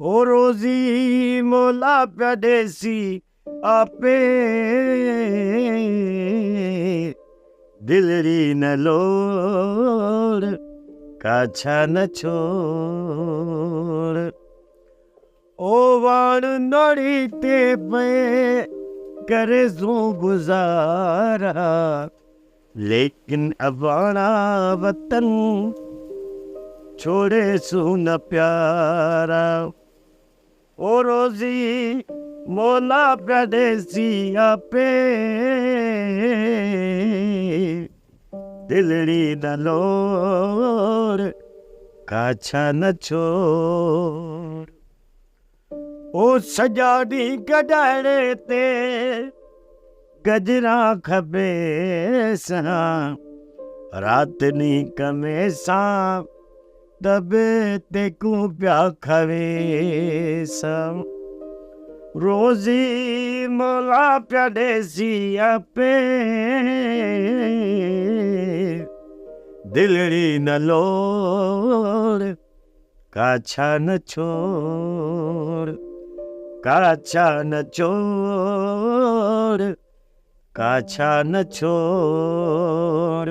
ओ रोज़ी मोला पिया ॾेसी आपे दिलड़ी न लोड़ काछा न छोड़ ओ वाण नड़ी ते पे करे सू गुजारा लेकिन अबाना वतन छोड़े सू न प्यारा ओ रोज़ी मोला पिया ॾेसी आपे दिलड़ी न लोड़ काछा न छोड़ ओ सॼा ॾींहुं गॾाइणे ते गजरा खपे सां राति ॾींहुं कमे सां दबे ते कूं पिया खवे सां रोज़ी मोला पिया ॾेसी आपे दिलड़ी न लोड़ काछा न छोड़ काछा न छोड़ काछा न छोड़।